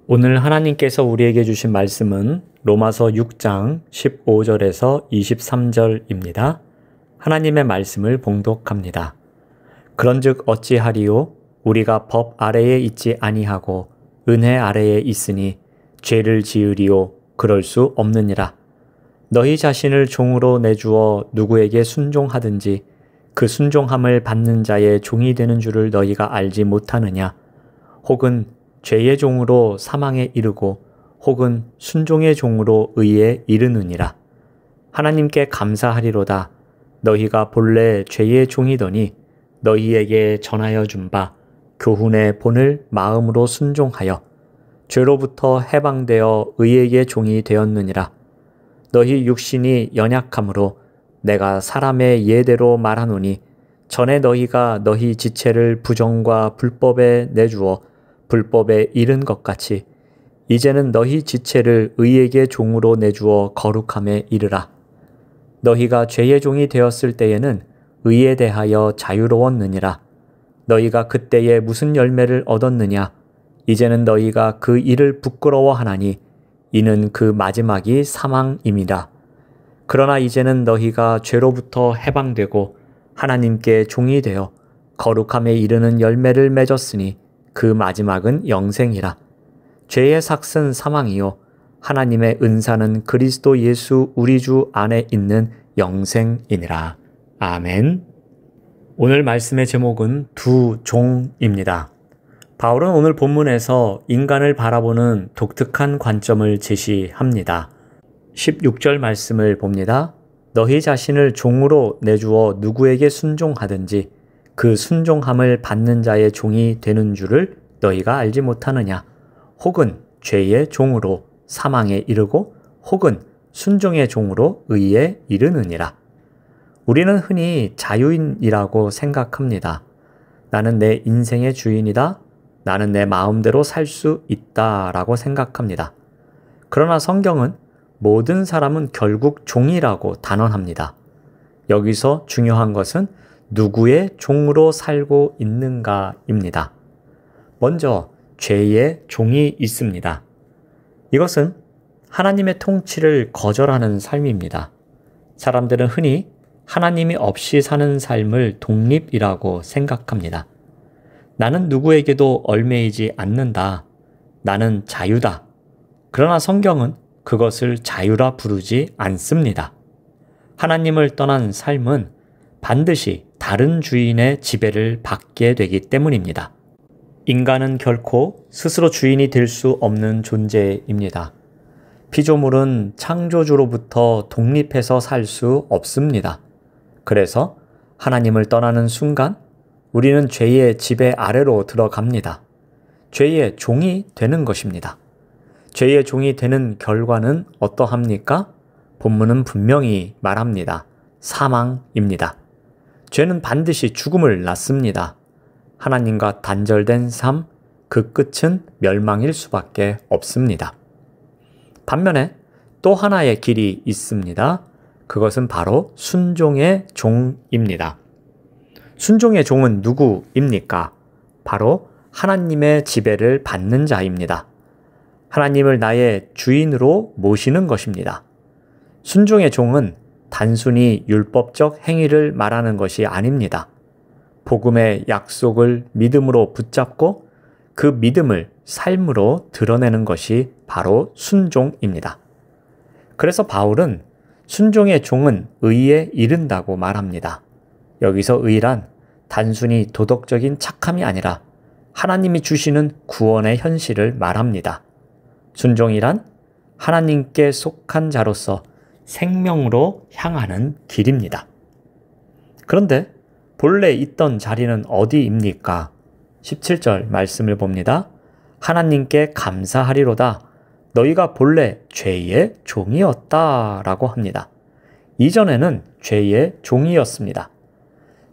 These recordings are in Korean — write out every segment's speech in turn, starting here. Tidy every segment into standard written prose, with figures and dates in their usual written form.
오늘 하나님께서 우리에게 주신 말씀은 로마서 6장 15절에서 23절입니다. 하나님의 말씀을 봉독합니다. 그런즉 어찌하리요? 우리가 법 아래에 있지 아니하고 은혜 아래에 있으니 죄를 지으리요? 그럴 수 없느니라. 너희 자신을 종으로 내주어 누구에게 순종하든지 그 순종함을 받는 자의 종이 되는 줄을 너희가 알지 못하느냐? 혹은 죄의 종으로 사망에 이르고 혹은 순종의 종으로 의에 이르느니라. 하나님께 감사하리로다. 너희가 본래 죄의 종이더니 너희에게 전하여 준 바 교훈의 본을 마음으로 순종하여 죄로부터 해방되어 의에게 종이 되었느니라. 너희 육신이 연약함으로 내가 사람의 예대로 말하노니 전에 너희가 너희 지체를 부정과 불법에 내주어 불법에 이른 것 같이 이제는 너희 지체를 의에게 종으로 내주어 거룩함에 이르라. 너희가 죄의 종이 되었을 때에는 의에 대하여 자유로웠느니라. 너희가 그때에 무슨 열매를 얻었느냐? 이제는 너희가 그 일을 부끄러워하나니 이는 그 마지막이 사망임이라. 그러나 이제는 너희가 죄로부터 해방되고 하나님께 종이 되어 거룩함에 이르는 열매를 맺었으니 그 마지막은 영생이라. 죄의 삭은 사망이요 하나님의 은사는 그리스도 예수 우리 주 안에 있는 영생이니라. 아멘. 오늘 말씀의 제목은 두 종입니다. 바울은 오늘 본문에서 인간을 바라보는 독특한 관점을 제시합니다. 16절 말씀을 봅니다. 너희 자신을 종으로 내주어 누구에게 순종하든지 그 순종함을 받는 자의 종이 되는 줄을 너희가 알지 못하느냐? 혹은 죄의 종으로 사망에 이르고 혹은 순종의 종으로 의에 이르느니라. 우리는 흔히 자유인이라고 생각합니다. 나는 내 인생의 주인이다. 나는 내 마음대로 살 수 있다라고 생각합니다. 그러나 성경은 모든 사람은 결국 종이라고 단언합니다. 여기서 중요한 것은 누구의 종으로 살고 있는가입니다. 먼저 죄의 종이 있습니다. 이것은 하나님의 통치를 거절하는 삶입니다. 사람들은 흔히 하나님이 없이 사는 삶을 독립이라고 생각합니다. 나는 누구에게도 얽매이지 않는다. 나는 자유다. 그러나 성경은 그것을 자유라 부르지 않습니다. 하나님을 떠난 삶은 반드시 다른 주인의 지배를 받게 되기 때문입니다. 인간은 결코 스스로 주인이 될 수 없는 존재입니다. 피조물은 창조주로부터 독립해서 살 수 없습니다. 그래서 하나님을 떠나는 순간 우리는 죄의 지배 아래로 들어갑니다. 죄의 종이 되는 것입니다. 죄의 종이 되는 결과는 어떠합니까? 본문은 분명히 말합니다. 사망입니다. 죄는 반드시 죽음을 낳습니다. 하나님과 단절된 삶, 그 끝은 멸망일 수밖에 없습니다. 반면에 또 하나의 길이 있습니다. 그것은 바로 순종의 종입니다. 순종의 종은 누구입니까? 바로 하나님의 지배를 받는 자입니다. 하나님을 나의 주인으로 모시는 것입니다. 순종의 종은 단순히 율법적 행위를 말하는 것이 아닙니다. 복음의 약속을 믿음으로 붙잡고 그 믿음을 삶으로 드러내는 것이 바로 순종입니다. 그래서 바울은 순종의 종은 의에 이른다고 말합니다. 여기서 의란 단순히 도덕적인 착함이 아니라 하나님이 주시는 구원의 현실을 말합니다. 순종이란 하나님께 속한 자로서 생명으로 향하는 길입니다. 그런데 본래 있던 자리는 어디입니까? 17절 말씀을 봅니다. 하나님께 감사하리로다. 너희가 본래 죄의 종이었다라고 합니다. 이전에는 죄의 종이었습니다.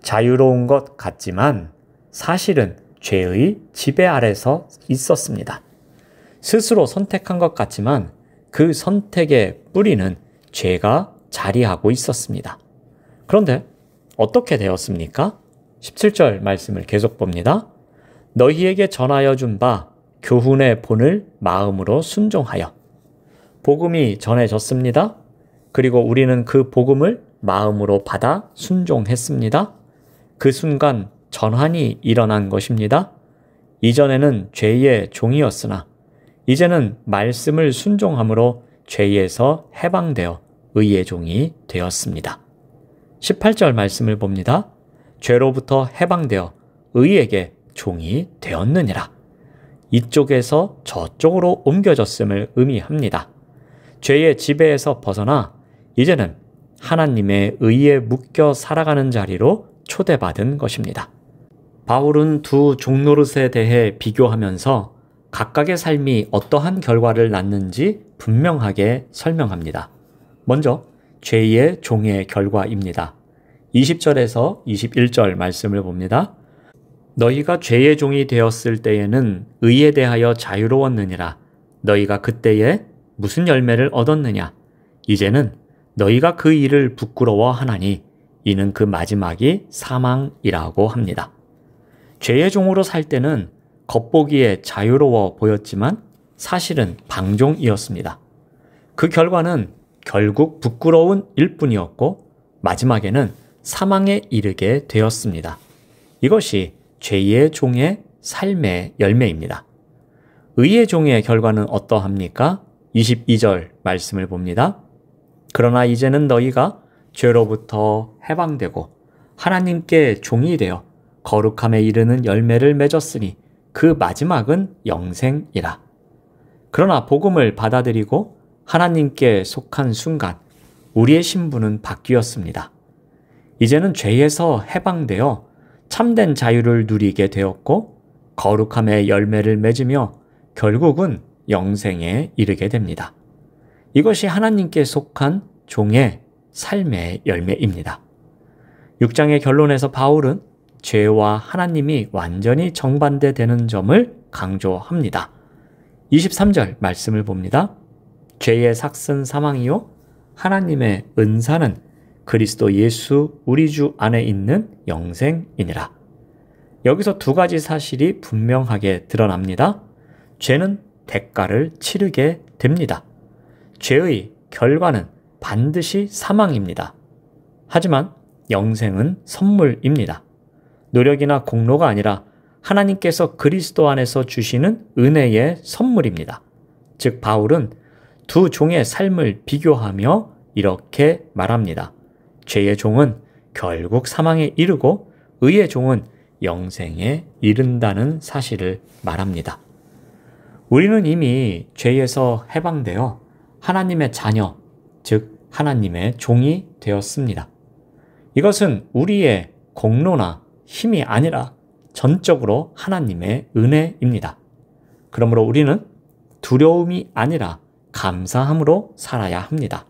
자유로운 것 같지만 사실은 죄의 지배 아래서 있었습니다. 스스로 선택한 것 같지만 그 선택의 뿌리는 죄가 자리하고 있었습니다. 그런데 어떻게 되었습니까? 17절 말씀을 계속 봅니다. 너희에게 전하여 준 바 교훈의 본을 마음으로 순종하여 복음이 전해졌습니다. 그리고 우리는 그 복음을 마음으로 받아 순종했습니다. 그 순간 전환이 일어난 것입니다. 이전에는 죄의 종이었으나 이제는 말씀을 순종함으로 죄에서 해방되어 의의 종이 되었습니다. 18절 말씀을 봅니다. 죄로부터 해방되어 의에게 종이 되었느니라. 이쪽에서 저쪽으로 옮겨졌음을 의미합니다. 죄의 지배에서 벗어나 이제는 하나님의 의에 묶여 살아가는 자리로 초대받은 것입니다. 바울은 두 종노릇에 대해 비교하면서 각각의 삶이 어떠한 결과를 낳는지 분명하게 설명합니다. 먼저 죄의 종의 결과입니다. 20절에서 21절 말씀을 봅니다. 너희가 죄의 종이 되었을 때에는 의에 대하여 자유로웠느니라. 너희가 그때에 무슨 열매를 얻었느냐? 이제는 너희가 그 일을 부끄러워하나니 이는 그 마지막이 사망이라고 합니다. 죄의 종으로 살 때는 겉보기에 자유로워 보였지만 사실은 방종이었습니다. 그 결과는 결국 부끄러운 일뿐이었고 마지막에는 사망에 이르게 되었습니다. 이것이 죄의 종의 삶의 열매입니다. 의의 종의 결과는 어떠합니까? 22절 말씀을 봅니다. 그러나 이제는 너희가 죄로부터 해방되고 하나님께 종이 되어 거룩함에 이르는 열매를 맺었으니 그 마지막은 영생이라. 그러나 복음을 받아들이고 하나님께 속한 순간 우리의 신분은 바뀌었습니다. 이제는 죄에서 해방되어 참된 자유를 누리게 되었고 거룩함의 열매를 맺으며 결국은 영생에 이르게 됩니다. 이것이 하나님께 속한 종의 삶의 열매입니다. 6장의 결론에서 바울은 죄와 하나님이 완전히 정반대되는 점을 강조합니다. 23절 말씀을 봅니다. 죄의 삭은 사망이요 하나님의 은사는 그리스도 예수 우리 주 안에 있는 영생이니라. 여기서 두 가지 사실이 분명하게 드러납니다. 죄는 대가를 치르게 됩니다. 죄의 결과는 반드시 사망입니다. 하지만 영생은 선물입니다. 노력이나 공로가 아니라 하나님께서 그리스도 안에서 주시는 은혜의 선물입니다. 즉 바울은 두 종의 삶을 비교하며 이렇게 말합니다. 죄의 종은 결국 사망에 이르고 의의 종은 영생에 이른다는 사실을 말합니다. 우리는 이미 죄에서 해방되어 하나님의 자녀, 즉 하나님의 종이 되었습니다. 이것은 우리의 공로나 힘이 아니라 전적으로 하나님의 은혜입니다. 그러므로 우리는 두려움이 아니라 감사함으로 살아야 합니다.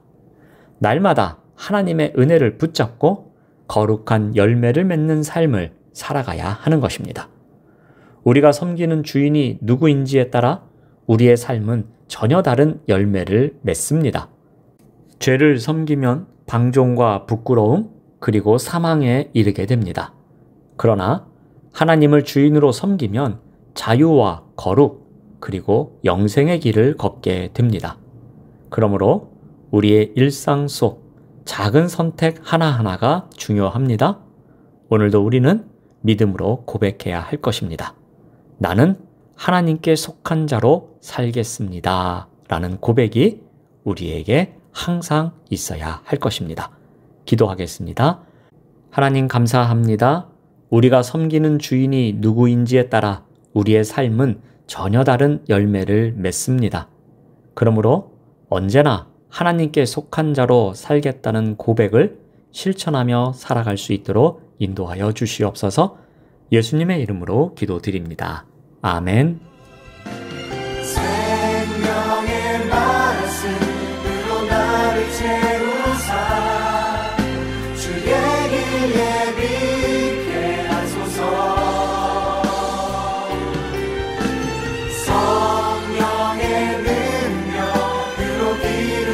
날마다 하나님의 은혜를 붙잡고 거룩한 열매를 맺는 삶을 살아가야 하는 것입니다. 우리가 섬기는 주인이 누구인지에 따라 우리의 삶은 전혀 다른 열매를 맺습니다. 죄를 섬기면 방종과 부끄러움 그리고 사망에 이르게 됩니다. 그러나 하나님을 주인으로 섬기면 자유와 거룩 그리고 영생의 길을 걷게 됩니다. 그러므로 우리의 일상 속 작은 선택 하나하나가 중요합니다. 오늘도 우리는 믿음으로 고백해야 할 것입니다. 나는 하나님께 속한 자로 살겠습니다. 라는 고백이 우리에게 항상 있어야 할 것입니다. 기도하겠습니다. 하나님 감사합니다. 우리가 섬기는 주인이 누구인지에 따라 우리의 삶은 전혀 다른 열매를 맺습니다. 그러므로 언제나 하나님께 속한 자로 살겠다는 고백을 실천하며 살아갈 수 있도록 인도하여 주시옵소서. 예수님의 이름으로 기도드립니다. 아멘. 생명의 말씀으로 나를 채우사 주의 길 예비케 하소서. 성령의 능력으로 길을